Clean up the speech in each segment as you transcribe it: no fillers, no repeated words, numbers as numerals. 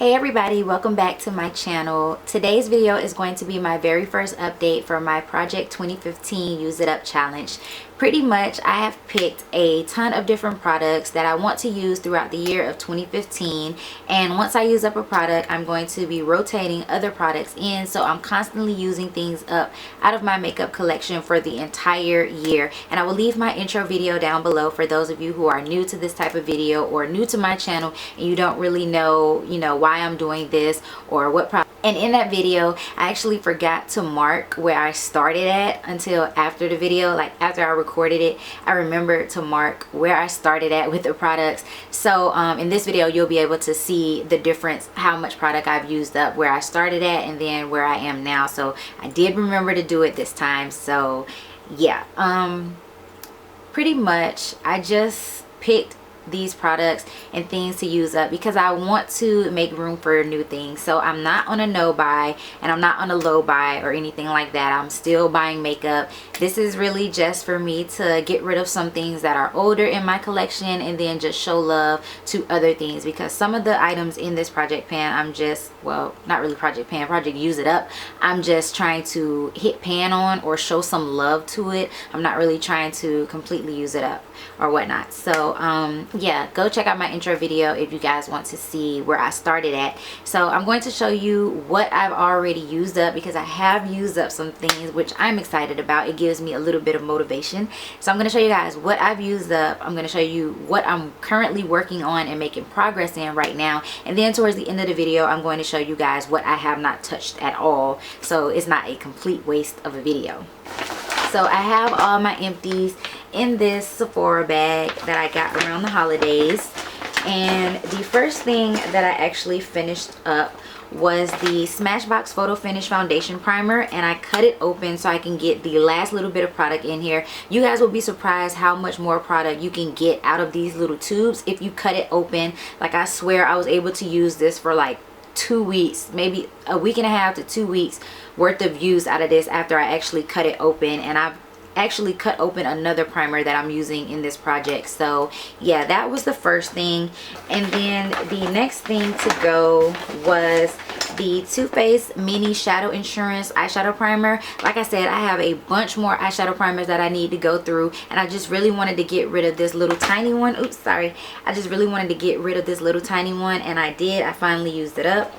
Hey everybody, welcome back to my channel. Today's video is going to be my very first update for my Project 2015 Use It Up Challenge. Pretty much I have picked a ton of different products that I want to use throughout the year of 2015, and once I use up a product, I'm going to be rotating other products in, so I'm constantly using things up out of my makeup collection for the entire year. And I will leave my intro video down below for those of you who are new to this type of video or new to my channel and you don't really know, why I'm doing this or what product. And in that video, I actually forgot to mark where I started at until after the video. Like after I recorded it, I remembered to mark where I started at with the products. So in this video, you'll be able to see the difference, how much product I've used up, where I started at, and then where I am now. So I did remember to do it this time. So yeah, pretty much I just picked these products and things to use up because I want to make room for new things. So I'm not on a no buy and I'm not on a low buy or anything like that. I'm still buying makeup. This is really just for me to get rid of some things that are older in my collection and then just show love to other things, because some of the items in this project pan, I'm just, well, not really project pan, project use it up, I'm just trying to hit pan on or show some love to it. I'm not really trying to completely use it up or whatnot. So yeah, go check out my intro video if you guys want to see where I started at. So I'm going to show you what I've already used up, because I have used up some things which I'm excited about. It gives me a little bit of motivation. So I'm going to show you guys what I've used up. I'm going to show you what I'm currently working on and making progress in right now, and then towards the end of the video I'm going to show you guys what I have not touched at all, so it's not a complete waste of a video. So I have all my empties in this Sephora bag that I got around the holidays, and the first thing that I actually finished up was the Smashbox Photo Finish Foundation Primer, and I cut it open so I can get the last little bit of product in here. You guys will be surprised how much more product you can get out of these little tubes if you cut it open. Like, I swear I was able to use this for like 2 weeks, maybe a week and a half to 2 weeks worth of use out of this after I actually cut it open. And I've actually cut open another primer that I'm using in this project. So yeah, that was the first thing. And then the next thing to go was the Too Faced Mini Shadow Insurance eyeshadow primer. Like I said, I have a bunch more eyeshadow primers that I need to go through, and I just really wanted to get rid of this little tiny one. Oops, sorry. I just really wanted to get rid of this little tiny one, and I did. I finally used it up.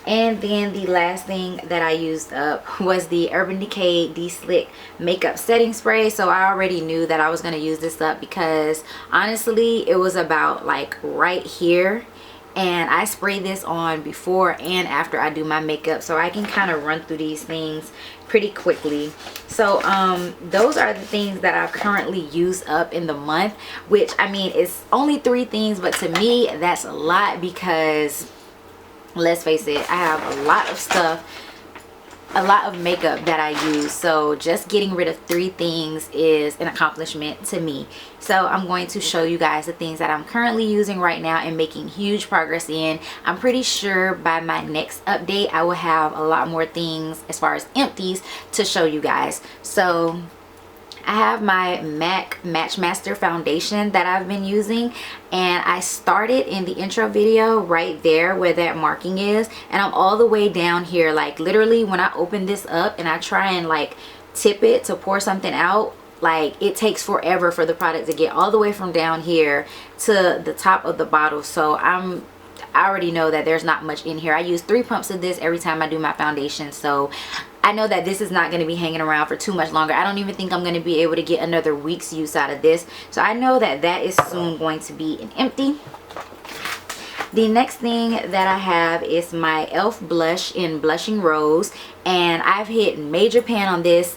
And then the last thing that I used up was the Urban Decay Deslick makeup setting spray. So I already knew that I was going to use this up because honestly it was about like right here, and I spray this on before and after I do my makeup, so I can kind of run through these things pretty quickly. So those are the things that I've currently used up in the month, which, I mean, it's only 3 things, but to me that's a lot because let's face it, I have a lot of stuff, a lot of makeup that I use. So just getting rid of 3 things is an accomplishment to me. So I'm going to show you guys the things that I'm currently using right now and making huge progress in. I'm pretty sure by my next update I will have a lot more things as far as empties to show you guys. So I have my MAC Matchmaster Foundation that I've been using, and I started in the intro video right there where that marking is, and I'm all the way down here. Like literally when I open this up and I try and like tip it to pour something out, like it takes forever for the product to get all the way from down here to the top of the bottle. So I already know that there's not much in here. I use 3 pumps of this every time I do my foundation, so I know that this is not going to be hanging around for too much longer. I don't even think I'm going to be able to get another week's use out of this. So I know that that is soon going to be an empty. The next thing that I have is my e.l.f. blush in Blushing Rose, and I've hit major pan on this.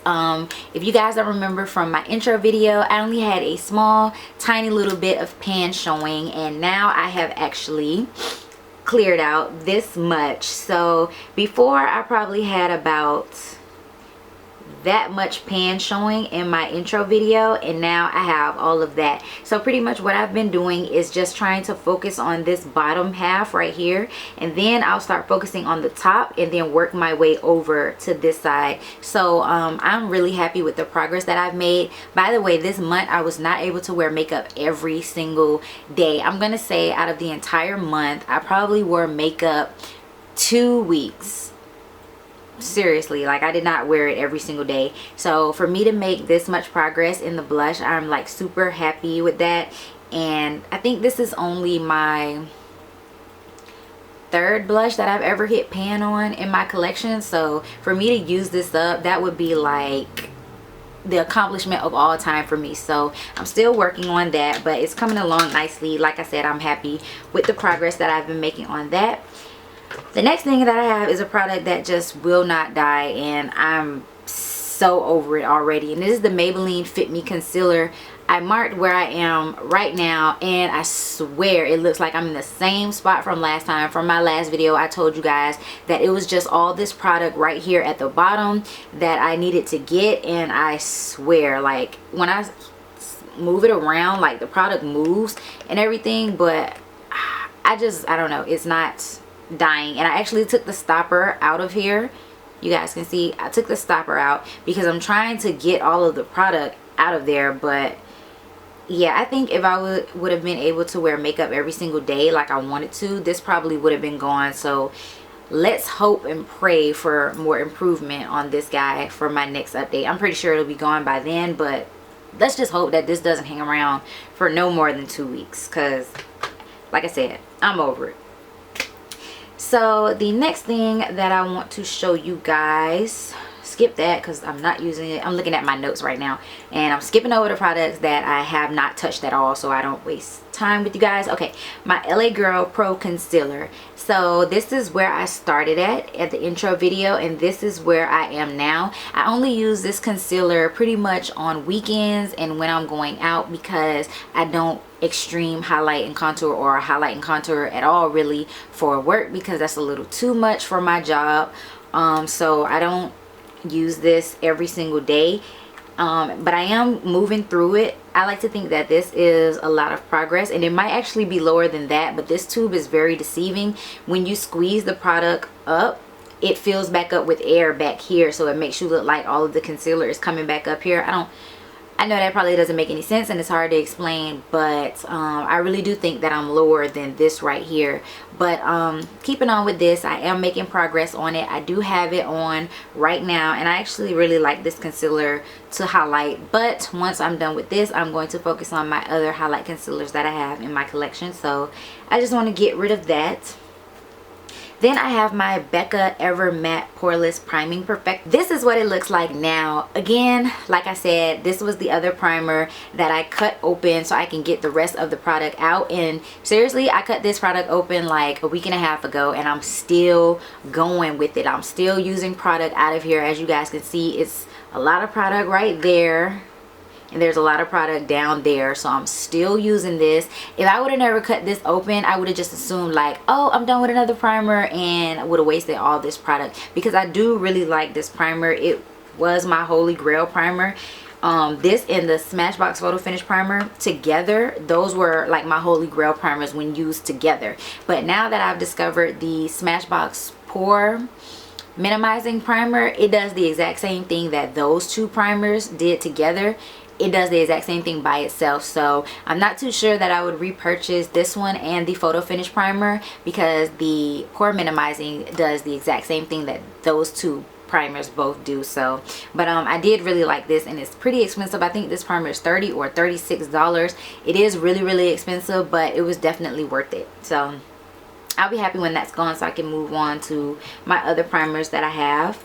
If you guys don't remember from my intro video, I only had a small tiny little bit of pan showing, and now I have actually cleared out this much. So before I probably had about that much pan showing in my intro video, and now I have all of that. So pretty much what I've been doing is just trying to focus on this bottom half right here, and then I'll start focusing on the top and then work my way over to this side. So I'm really happy with the progress that I've made. By the way, this month I was not able to wear makeup every single day. I'm gonna say out of the entire month I probably wore makeup 2 weeks. Seriously, like I did not wear it every single day. So for me to make this much progress in the blush, I'm like super happy with that. And I think this is only my 3rd blush that I've ever hit pan on in my collection. So for me to use this up, that would be like the accomplishment of all time for me. So I'm still working on that, but it's coming along nicely. Like I said, I'm happy with the progress that I've been making on that. The next thing that I have is a product that just will not die, and I'm so over it already. And this is the Maybelline Fit Me Concealer. I marked where I am right now, and I swear it looks like I'm in the same spot from last time. From my last video, I told you guys that it was just all this product right here at the bottom that I needed to get, and I swear, like when I move it around, like the product moves and everything, but I don't know, it's not dying. And I actually took the stopper out of here. You guys can see I took the stopper out because I'm trying to get all of the product out of there. But yeah, I think if I would have been able to wear makeup every single day like I wanted to, this probably would have been gone. So let's hope and pray for more improvement on this guy for my next update. I'm pretty sure it'll be gone by then, but let's just hope that this doesn't hang around for no more than 2 weeks, because like I said, I'm over it. So the next thing that I want to show you guys, skip that because I'm not using it. I'm looking at my notes right now, and I'm skipping over the products that I have not touched at all so I don't waste time with you guys. Okay, my LA Girl Pro Concealer. So this is where I started at the intro video, and this is where I am now. I only use this concealer pretty much on weekends and when I'm going out, because I don't extreme highlight and contour or highlight and contour at all really for work, because that's a little too much for my job. So I don't use this every single day, but I am moving through it. I like to think that this is a lot of progress, and it might actually be lower than that, but this tube is very deceiving. When you squeeze the product up, it fills back up with air back here, so it makes you look like all of the concealer is coming back up here. I know that probably doesn't make any sense and it's hard to explain, but I really do think that I'm lower than this right here. But keeping on with this, I am making progress on it. I do have it on right now, and I actually really like this concealer to highlight. But once I'm done with this, I'm going to focus on my other highlight concealers that I have in my collection. So I just want to get rid of that. Then I have my Becca EverMatte Poreless Priming Perfect. This is what it looks like now. Again, like I said, this was the other primer that I cut open so I can get the rest of the product out. And seriously, I cut this product open like a week and a half ago, and I'm still going with it. I'm still using product out of here. As you guys can see, it's a lot of product right there, and there's a lot of product down there, so I'm still using this. If I would have never cut this open, I would have just assumed like, oh, I'm done with another primer, and I would have wasted all this product, because I do really like this primer. It was my holy grail primer. This and the Smashbox Photo Finish Primer together, those were like my holy grail primers when used together. But now that I've discovered the Smashbox Pore Minimizing Primer, it does the exact same thing that those two primers did together. It does the exact same thing by itself. So I'm not too sure that I would repurchase this one and the Photo Finish Primer, because the Pore Minimizing does the exact same thing that those two primers both do. So but I did really like this, and it's pretty expensive. I think this primer is $30 or $36. It is really expensive, but it was definitely worth it. So I'll be happy when that's gone so I can move on to my other primers that I have.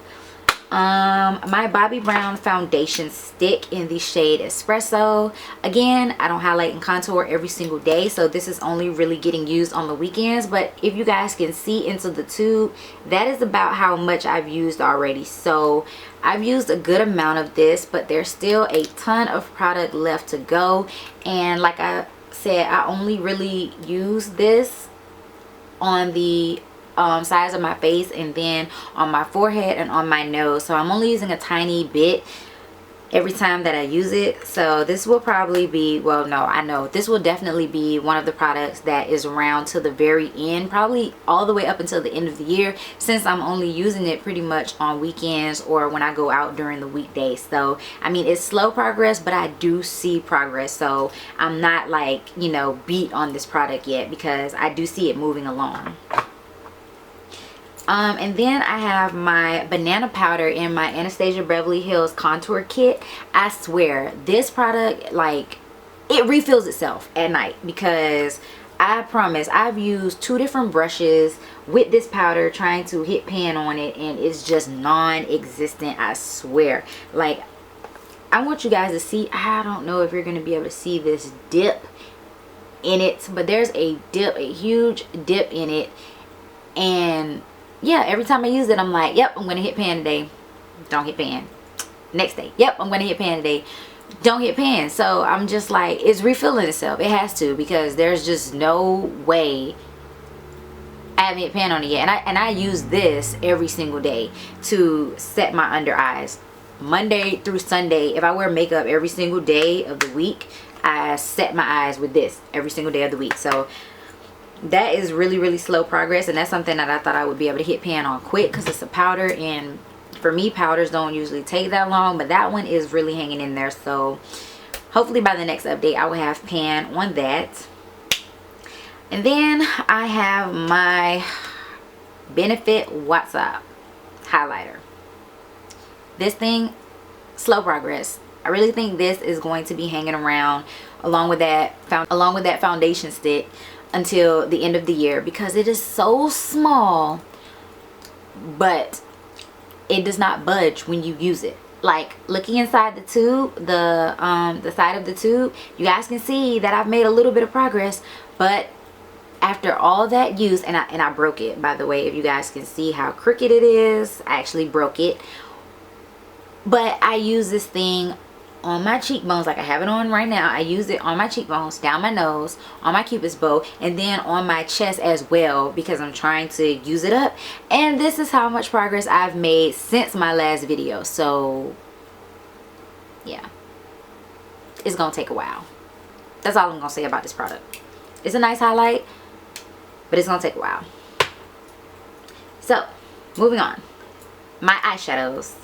My Bobbi Brown foundation stick in the shade Espresso. Again, I don't highlight and contour every single day, so this is only really getting used on the weekends. But if you guys can see into the tube, that is about how much I've used already. So I've used a good amount of this, but there's still a ton of product left to go. And like I said, I only really use this on the sides of my face, and then on my forehead and on my nose. So I'm only using a tiny bit every time that I use it. So this will probably be, well, no, I know this will definitely be one of the products that is around to the very end, probably all the way up until the end of the year, since I'm only using it pretty much on weekends or when I go out during the weekdays. So I mean, it's slow progress, but I do see progress. So I'm not like, you know, beat on this product yet, because I do see it moving along. And then I have my banana powder in my Ananstasia Beverly Hills contour kit. I swear this product, like, it refills itself at night, because I promise I've used 2 different brushes with this powder trying to hit pan on it, and it's just non-existent. I swear. Like, I want you guys to see. I don't know if you're going to be able to see this dip in it, but there's a dip, a huge dip in it. And yeah, every time I use it, I'm like, yep, I'm gonna hit pan today. Don't hit pan. Next day, yep, I'm gonna hit pan today. Don't hit pan. So I'm just like, it's refilling itself. It has to, because there's just no way I haven't hit pan on it yet. And I use this every single day to set my under eyes. Monday through Sunday, if I wear makeup every single day of the week, I set my eyes with this every single day of the week. So that is really, really slow progress, and that's something that I thought I would be able to hit pan on quick, because it's a powder, and for me, powders don't usually take that long, but that one is really hanging in there. So hopefully by the next update I will have pan on that. And then I have my Benefit WhatsApp highlighter. This thing, slow progress. I really think this is going to be hanging around along with that foundation stick until the end of the year, because it is so small, but it does not budge when you use it. Like, looking inside the tube, the side of the tube, you guys can see that I've made a little bit of progress. But after all that use, and I broke it, by the way, if you guys can see how crooked it is, I actually broke it. But I use this thing on my cheekbones, like I have it on right now. I use it on my cheekbones, down my nose, on my cupid's bow, and then on my chest as well, because I'm trying to use it up. And this is how much progress I've made since my last video. So yeah, it's gonna take a while. That's all I'm gonna say about this product. It's a nice highlight, but it's gonna take a while. So moving on, my eyeshadows.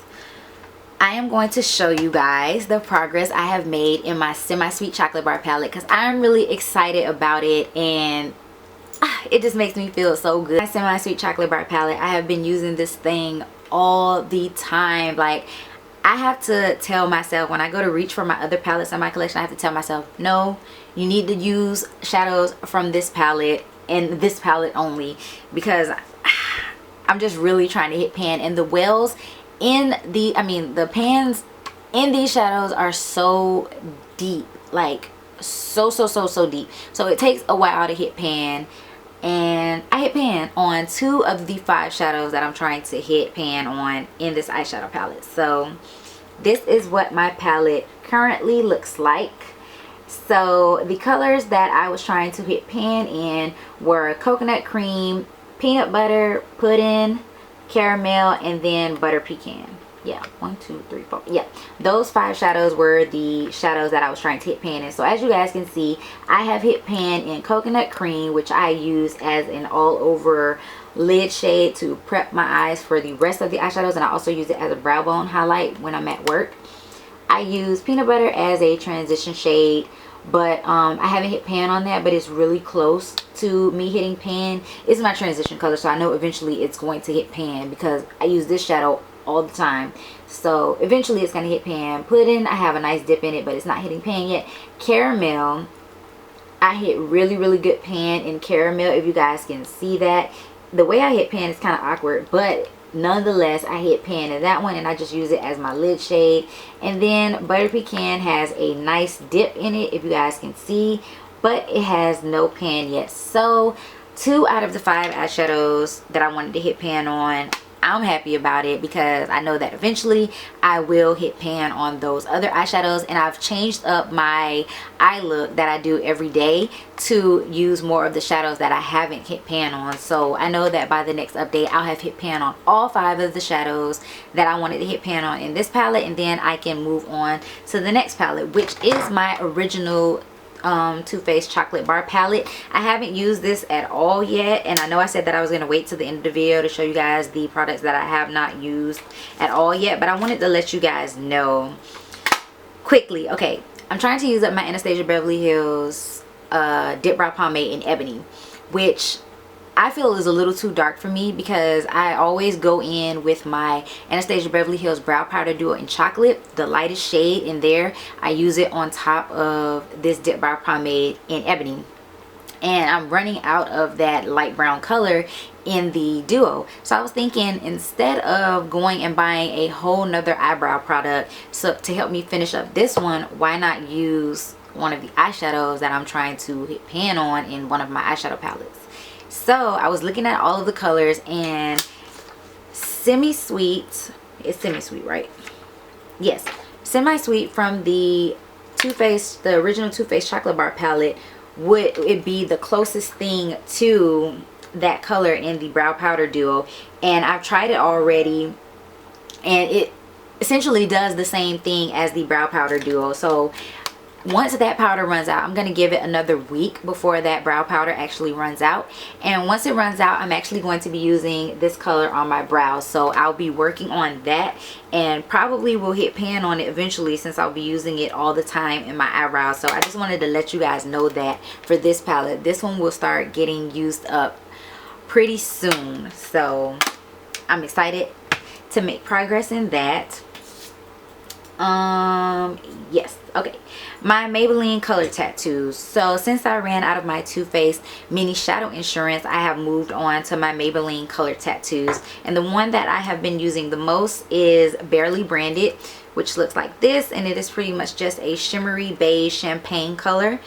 I am going to show you guys the progress I have made in my semi-sweet chocolate bar palette, because I'm really excited about it, and it just makes me feel so good. My semi-sweet chocolate bar palette, I have been using this thing all the time. Like, I have to tell myself, when I go to reach for my other palettes in my collection, I have to tell myself, no, you need to use shadows from this palette and this palette only, because I'm just really trying to hit pan. And the wells in the pans in these shadows are so deep, like so deep. So it takes a while to hit pan, and I hit pan on 2 of the 5 shadows that I'm trying to hit pan on in this eyeshadow palette. So this is what my palette currently looks like. So the colors that I was trying to hit pan in were coconut cream, peanut butter, pudding, caramel, and then butter pecan. Yeah, 1 2 3 4, yeah, those 5 shadows were the shadows that I was trying to hit pan in. So as you guys can see, I have hit pan in coconut cream, which I use as an all over lid shade to prep my eyes for the rest of the eyeshadows, and I also use it as a brow bone highlight when I'm at work. I use peanut butter as a transition shade, but I haven't hit pan on that, but it's really close to me hitting pan. It's my transition color, so I know eventually it's going to hit pan, because I use this shadow all the time. So eventually it's going to hit pan. Pudding, I have a nice dip in it, but it's not hitting pan yet. Caramel, I hit really good pan in caramel, if you guys can see that. The way I hit pan is kind of awkward, but nonetheless I hit pan in that one, and I just use it as my lid shade. And then butter pecan has a nice dip in it, if you guys can see, but it has no pan yet. So 2 out of the 5 eyeshadows that I wanted to hit pan on, I'm happy about it because I know that eventually I will hit pan on those other eyeshadows, and I've changed up my eye look that I do every day to use more of the shadows that I haven't hit pan on. So I know that by the next update I'll have hit pan on all 5 of the shadows that I wanted to hit pan on in this palette, and then I can move on to the next palette, which is my original Too Faced chocolate bar palette. I haven't used this at all yet, and I know I said that I was going to wait till the end of the video to show you guys the products that I have not used at all yet, but I wanted to let you guys know quickly. Okay, I'm trying to use up my Anastasia Beverly Hills Dip Brow Pomade in Ebony, which I feel is a little too dark for me because I always go in with my Anastasia Beverly Hills Brow Powder Duo in Chocolate, the lightest shade in there. I use it on top of this Dip Brow Pomade in Ebony. And I'm running out of that light brown color in the Duo. So I was thinking, instead of going and buying a whole nother eyebrow product to help me finish up this one, why not use one of the eyeshadows that I'm trying to hit pan on in one of my eyeshadow palettes. So I was looking at all of the colors, and Semi-Sweet, it's Semi-Sweet, right? Yes, Semi-Sweet from the Too Faced, the original Too Faced chocolate bar palette, would it be the closest thing to that color in the brow powder duo. And I've tried it already, and it essentially does the same thing as the brow powder duo. So once that powder runs out, I'm going to give it another week before that brow powder actually runs out. And once it runs out, I'm actually going to be using this color on my brows. So I'll be working on that, and probably will hit pan on it eventually since I'll be using it all the time in my eyebrows. So I just wanted to let you guys know that for this palette, this one will start getting used up pretty soon. So I'm excited to make progress in that. Yes, okay, my Maybelline color tattoos. So since I ran out of my Too Faced mini shadow insurance, I have moved on to my Maybelline color tattoos, and the one that I have been using the most is Barely Branded, which looks like this, and it is pretty much just a shimmery beige champagne color.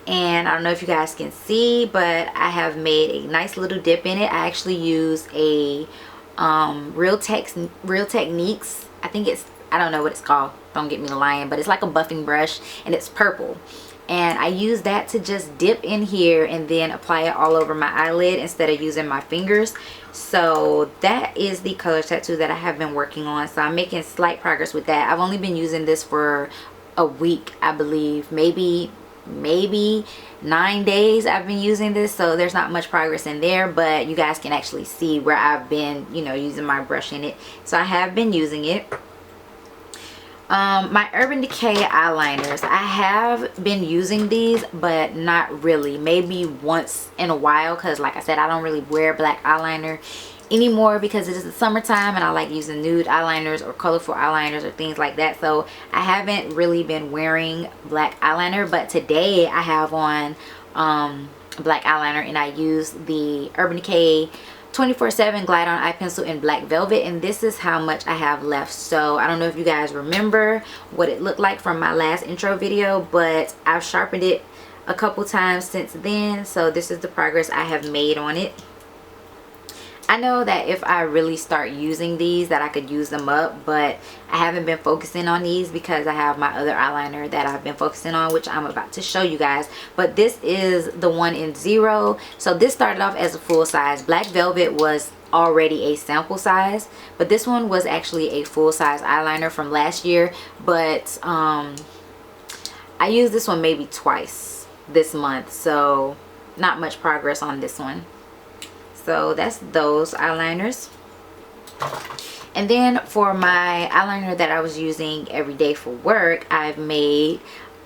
And I don't know if you guys can see, but I have made a nice little dip in it. I actually use a Real Techniques, I think it's, I don't know what it's called, don't get me lying, but it's like a buffing brush, and it's purple, and I use that to just dip in here and then apply it all over my eyelid instead of using my fingers. So that is the color tattoo that I have been working on. So I'm making slight progress with that. I've only been using this for a week, I believe, maybe 9 days I've been using this, so there's not much progress in there, but you guys can actually see where I've been, you know, using my brush in it. So I have been using it. My Urban Decay eyeliners, I have been using these, but not really, maybe once in a while, because like I said, I don't really wear black eyeliner anymore because it is the summertime and I like using nude eyeliners or colorful eyeliners or things like that. So I haven't really been wearing black eyeliner, but today I have on black eyeliner, and I use the Urban Decay 24/7 Glide On Eye Pencil in Black Velvet, and this is how much I have left. So I don't know if you guys remember what it looked like from my last intro video, but I've sharpened it a couple times since then. So this is the progress I have made on it. I know that if I really start using these that I could use them up, but I haven't been focusing on these because I have my other eyeliner that I've been focusing on, which I'm about to show you guys. But this is the one in Zero. So this started off as a full size. Black Velvet was already a sample size, but this one was actually a full size eyeliner from last year. But I used this one maybe twice this month, so not much progress on this one. So that's those eyeliners. And then for my eyeliner that I was using every day for work, I've made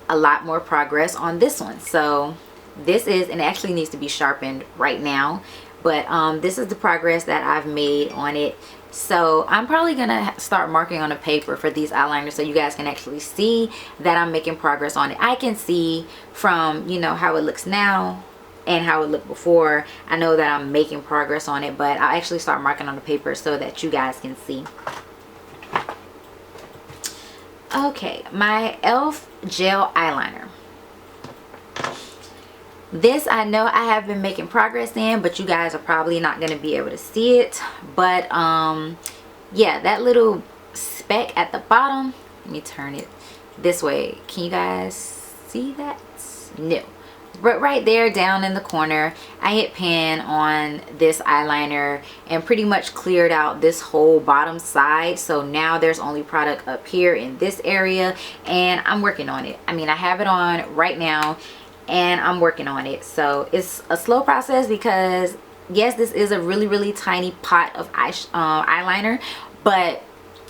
a lot more progress on this one. So this is, and it actually needs to be sharpened right now, but this is the progress that I've made on it. So I'm probably gonna start marking on a paper for these eyeliners so you guys can actually see that I'm making progress on it. I can see from, you know, how it looks now and how it looked before. I know that I'm making progress on it, but I'll actually start marking on the paper so that you guys can see. Okay, my e.l.f. gel eyeliner. This I know I have been making progress in, but you guys are probably not going to be able to see it. But yeah, that little speck at the bottom, let me turn it this way. Can you guys see that? No. But right there down in the corner, I hit pan on this eyeliner and pretty much cleared out this whole bottom side. So now there's only product up here in this area, and I'm working on it. I mean, I have it on right now and I'm working on it. So it's a slow process because yes, this is a really tiny pot of eyeliner, but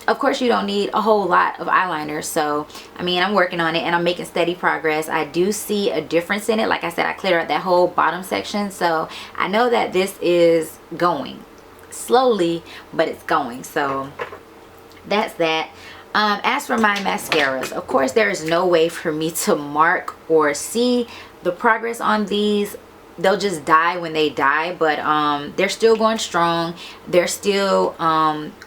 of course you don't need a whole lot of eyeliner. So I mean, I'm working on it and I'm making steady progress. I do see a difference in it. Like I said, I cleared out that whole bottom section, so I know that this is going slowly, but it's going. So that's that. As for my mascaras, of course there is no way for me to mark or see the progress on these. They'll just die when they die, but they're still going strong. They're still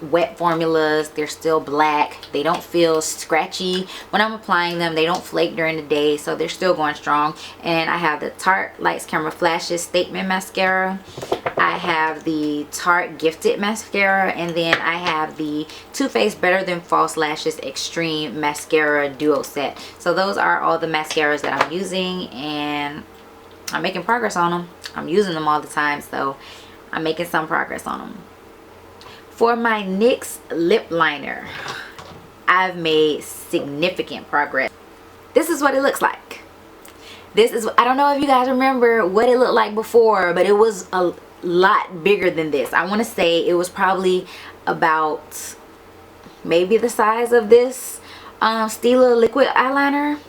wet formulas. They're still black. They don't feel scratchy when I'm applying them. They don't flake during the day, so they're still going strong. And I have the Tarte Lights Camera Flashes Statement Mascara. I have the Tarte Gifted Mascara, and then I have the Too Faced Better Than False Lashes Extreme Mascara Duo Set. So those are all the mascaras that I'm using, and I'm making progress on them. I'm using them all the time, so I'm making some progress on them. For my NYX lip liner, I've made significant progress. This is what it looks like. This is, I don't know if you guys remember what it looked like before, but it was a lot bigger than this. I want to say it was probably about maybe the size of this Stila liquid eyeliner.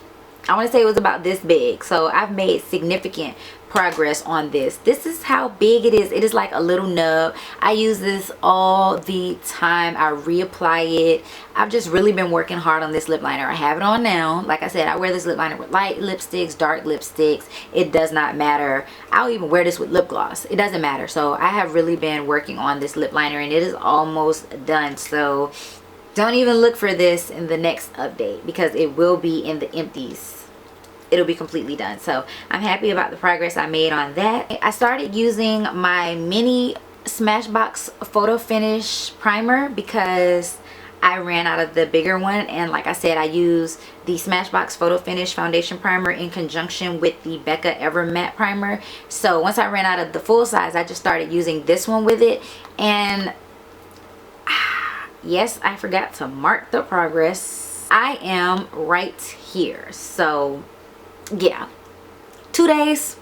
I want to say it was about this big. So I've made significant progress on this. This is how big it is. It is like a little nub. I use this all the time. I reapply it. I've just really been working hard on this lip liner. I have it on now. Like I said, I wear this lip liner with light lipsticks, dark lipsticks. It does not matter. I'll even wear this with lip gloss. It doesn't matter. So I have really been working on this lip liner, and it is almost done. So don't even look for this in the next update because it will be in the empties. It'll be completely done. So I'm happy about the progress I made on that. I started using my mini Smashbox photo finish primer because I ran out of the bigger one, and like I said, I use the Smashbox photo finish foundation primer in conjunction with the Becca EverMatte primer. So once I ran out of the full size, I just started using this one with it. And yes, I forgot to mark the progress. I am right here. So yeah, 2 days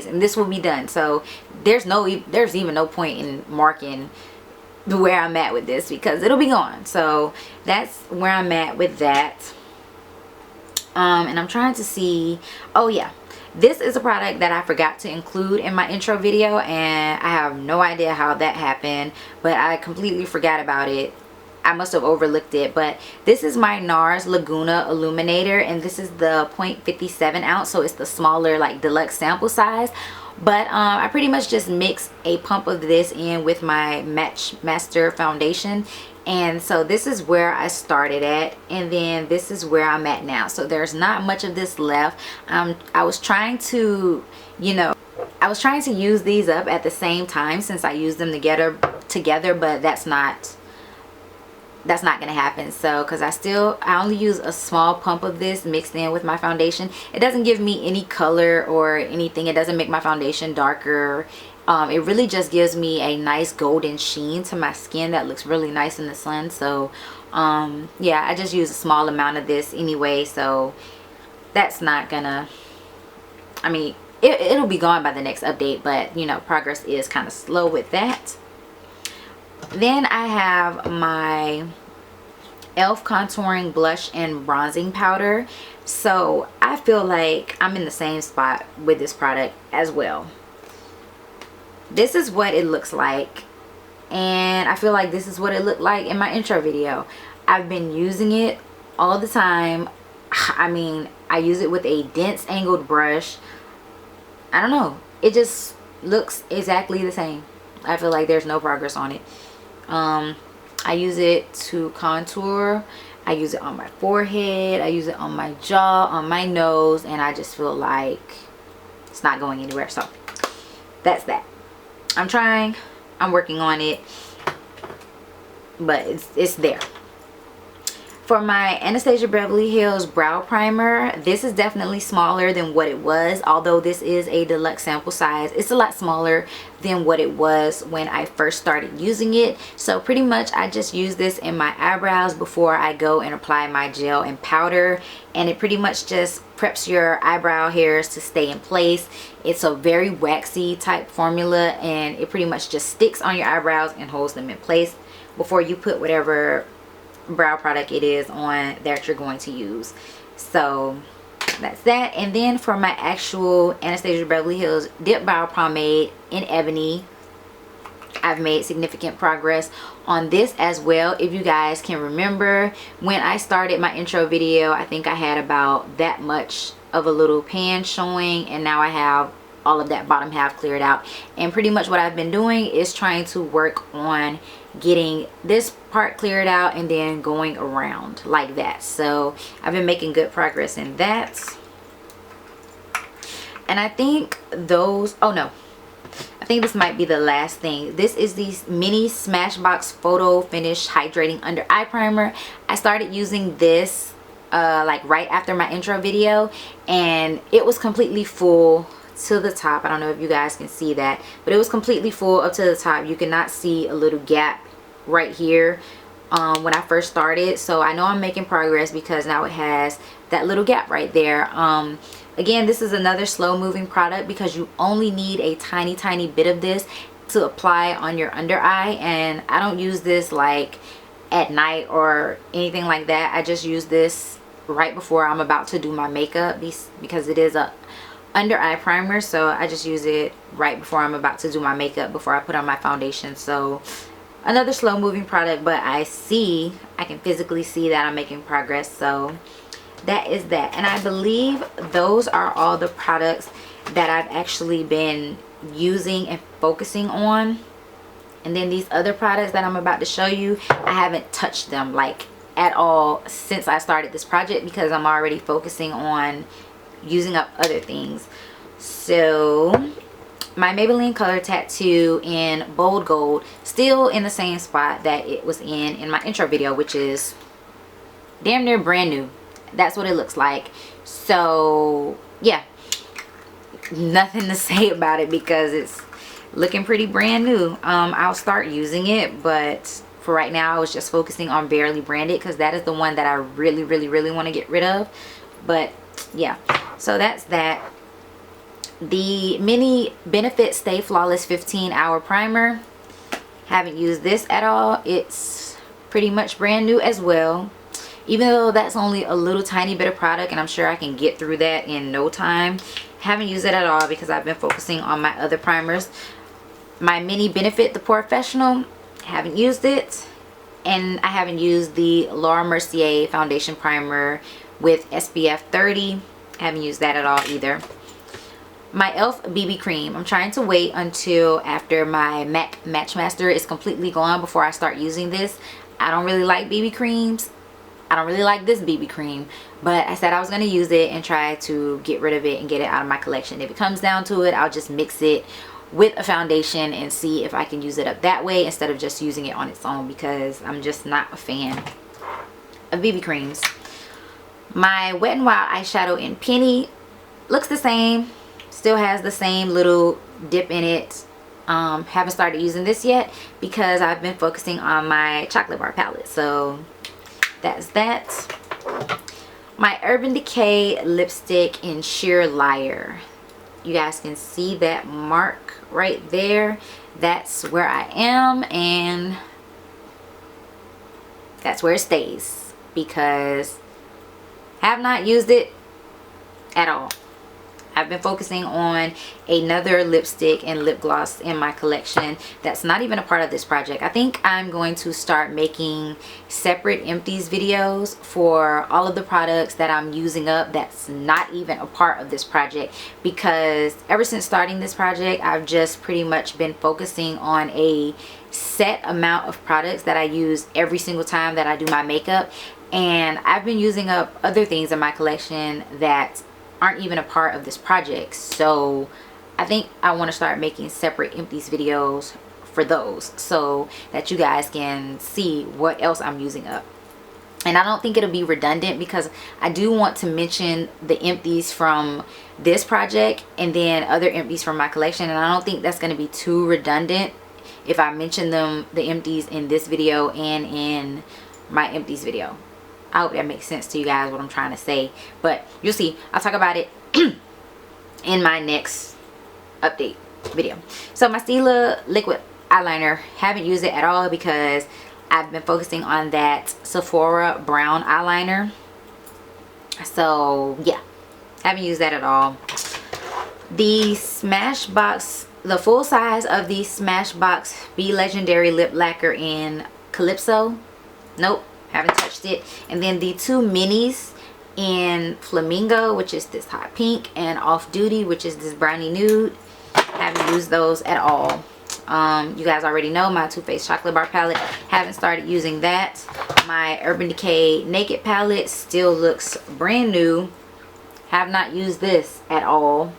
and this will be done. So there's even no point in marking where I'm at with this because it'll be gone. So that's where I'm at with that. And I'm trying to see, oh yeah, this is a product that I forgot to include in my intro video, and I have no idea how that happened, but I completely forgot about it. I must have overlooked it, but this is my NARS Laguna Illuminator, and this is the 0.57 ounce, so it's the smaller like deluxe sample size. But I pretty much just mix a pump of this in with my Matchmaster Foundation, and so this is where I started at, and then this is where I'm at now. So there's not much of this left. I was trying to, you know, I was trying to use these up at the same time since I use them together, but that's not gonna happen. So because I only use a small pump of this mixed in with my foundation. It doesn't give me any color or anything. It doesn't make my foundation darker. It really just gives me a nice golden sheen to my skin that looks really nice in the sun. So yeah, I just use a small amount of this anyway, so that's not gonna, I mean, it'll be gone by the next update, but you know, progress is kind of slow with that. Then I have my e.l.f. contouring blush and bronzing powder. So I feel like I'm in the same spot with this product as well. This is what it looks like, and I feel like this is what it looked like in my intro video. I've been using it all the time. I mean, I use it with a dense angled brush. I don't know, it just looks exactly the same. I feel like there's no progress on it. I use it to contour. I use it on my forehead. I use it on my jaw, on my nose, and I just feel like It's not going anywhere. So that's that. I'm trying, I'm working on it, but it's there. For my Anastasia Beverly Hills brow primer, this is definitely smaller than what it was. Although this is a deluxe sample size, it's a lot smaller than what it was when I first started using it. So pretty much I just use this in my eyebrows before I go and apply my gel and powder, and it pretty much just preps your eyebrow hairs to stay in place. It's a very waxy type formula, and it pretty much just sticks on your eyebrows and holds them in place before you put whatever brow product it is on that you're going to use. So that's that. And then for my actual Anastasia Beverly Hills Dip Brow Pomade in Ebony, I've made significant progress on this as well. If you guys can remember, when I started my intro video, I think I had about that much of a little pan showing, and now I have all of that bottom half cleared out. And pretty much what I've been doing is trying to work on getting this part cleared out and then going around like that. So I've been making good progress in that. And I think those, oh no, I think this might be the last thing. This is the mini Smashbox Photo Finish Hydrating Under Eye Primer. I started using this like right after my intro video, and it was completely full to the top. I don't know if you guys can see that, but it was completely full up to the top. You cannot see a little gap right here when I first started. So I know I'm making progress because now it has that little gap right there. Again, this is another slow moving product because you only need a tiny bit of this to apply on your under eye, and I don't use this like at night or anything like that. I just use this right before I'm about to do my makeup because it is a under eye primer. So I just use it right before I'm about to do my makeup, before I put on my foundation. So another slow moving product, but I can physically see that I'm making progress. So that is that. And I believe those are all the products that I've actually been using and focusing on. And then these other products that I'm about to show you, I haven't touched them like at all since I started this project because I'm already focusing on using up other things. So my Maybelline Color Tattoo in Bold Gold, still in the same spot that it was in my intro video, which is damn near brand new. That's what it looks like. So yeah, nothing to say about it because it's looking pretty brand new. I'll start using it, but for right now I was just focusing on Barely Branded because that is the one that I really want to get rid of. But yeah, so that's that. The mini Benefit Stay Flawless 15-hour primer, haven't used this at all. It's pretty much brand new as well, even though that's only a little tiny bit of product and I'm sure I can get through that in no time. Haven't used it at all because I've been focusing on my other primers. My mini Benefit The Professional, haven't used it. And I haven't used the Laura Mercier foundation primer with SPF 30. Haven't used that at all either. My e.l.f. BB cream, I'm trying to wait until after my MAC Matchmaster is completely gone before I start using this. I don't really like BB creams. I don't really like this BB cream, but I said I was going to use it and try to get rid of it and get it out of my collection. If it comes down to it, I'll just mix it with a foundation and see if I can use it up that way instead of just using it on its own, because I'm just not a fan of BB creams. My Wet n Wild eyeshadow in Penny looks the same, still has the same little dip in it. Haven't started using this yet because I've been focusing on my chocolate bar palette. So that's that. My Urban Decay lipstick in Sheer Liar. You guys can see that mark right there. That's where I am, and that's where it stays because I have not used it at all. I've been focusing on another lipstick and lip gloss in my collection that's not even a part of this project. I think I'm going to start making separate empties videos for all of the products that I'm using up that's not even a part of this project, because ever since starting this project I've just pretty much been focusing on a set amount of products that I use every single time that I do my makeup, and I've been using up other things in my collection that aren't even a part of this project. So I think I want to start making separate empties videos for those, so that you guys can see what else I'm using up. And I don't think it'll be redundant, because I do want to mention the empties from this project and then other empties from my collection, and I don't think that's going to be too redundant if I mention them, the empties, in this video and in my empties video. I hope that makes sense to you guys, what I'm trying to say, but you'll see. I'll talk about it in my next update video. So my Stila liquid eyeliner, haven't used it at all because I've been focusing on that Sephora brown eyeliner. So yeah, haven't used that at all. The Smashbox, the full size of the Smashbox Be Legendary lip lacquer in Calypso, nope, haven't touched it. And then the two minis in Flamingo, which is this hot pink, and Off Duty, which is this brownie nude, haven't used those at all. You guys already know my Too Faced chocolate bar palette, haven't started using that. My Urban Decay Naked palette still looks brand new, have not used this at all,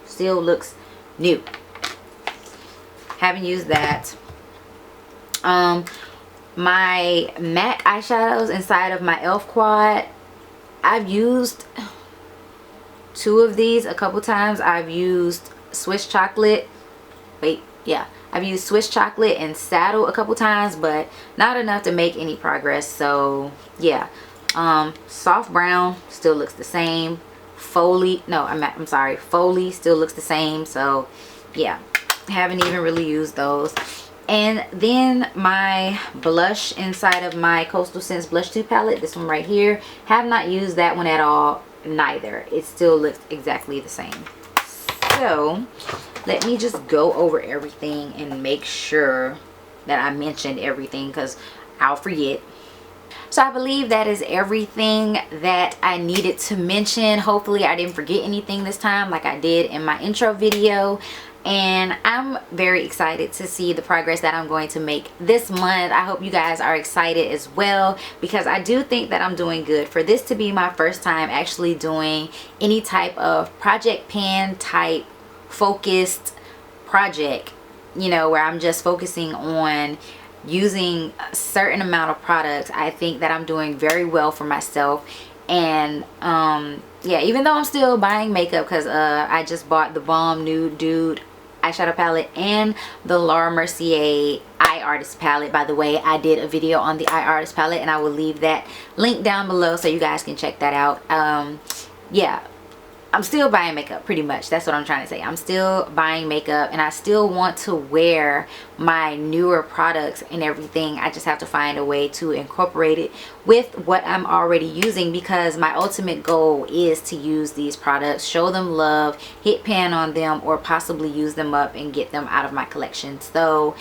still looks new, haven't used that. My matte eyeshadows inside of my e.l.f. quad, I've used 2 of these a couple times. I've used Swiss Chocolate, I've used Swiss Chocolate and Saddle a couple times, but not enough to make any progress. So yeah, Soft Brown still looks the same. Foley still looks the same. So yeah, haven't even really used those. And then my blush inside of my Coastal Scents Blush 2 palette, this one right here, have not used that one at all neither. It still looks exactly the same. So let me just go over everything and make sure that I mentioned everything, because I'll forget. So I believe that is everything that I needed to mention. Hopefully I didn't forget anything this time like I did in my intro video. And I'm very excited to see the progress that I'm going to make this month. I hope you guys are excited as well, because I do think that I'm doing good. For this to be my first time actually doing any type of project pan type focused project, you know, where I'm just focusing on using a certain amount of products, I think that I'm doing very well for myself. And yeah, even though I'm still buying makeup, because I just bought the Balm Nude Dude eyeshadow palette and the Laura Mercier Eye Artist palette. By the way, I did a video on the Eye Artist palette, and I will leave that link down below so you guys can check that out. Yeah, I'm still buying makeup, pretty much. That's what I'm trying to say. I'm still buying makeup, and I still want to wear my newer products and everything. I just have to find a way to incorporate it with what I'm already using, because my ultimate goal is to use these products, show them love, hit pan on them, or possibly use them up and get them out of my collection. So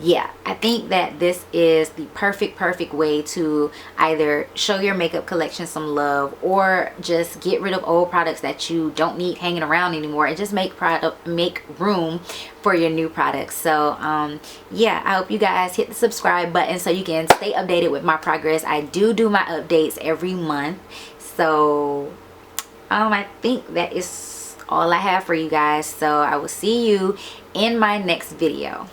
yeah, I think that this is the perfect way to either show your makeup collection some love, or just get rid of old products that you don't need hanging around anymore, and just make room for your new products. So yeah, I hope you guys hit the subscribe button so you can stay updated with my progress. I do my updates every month. So I think that is all I have for you guys. So I will see you in my next video.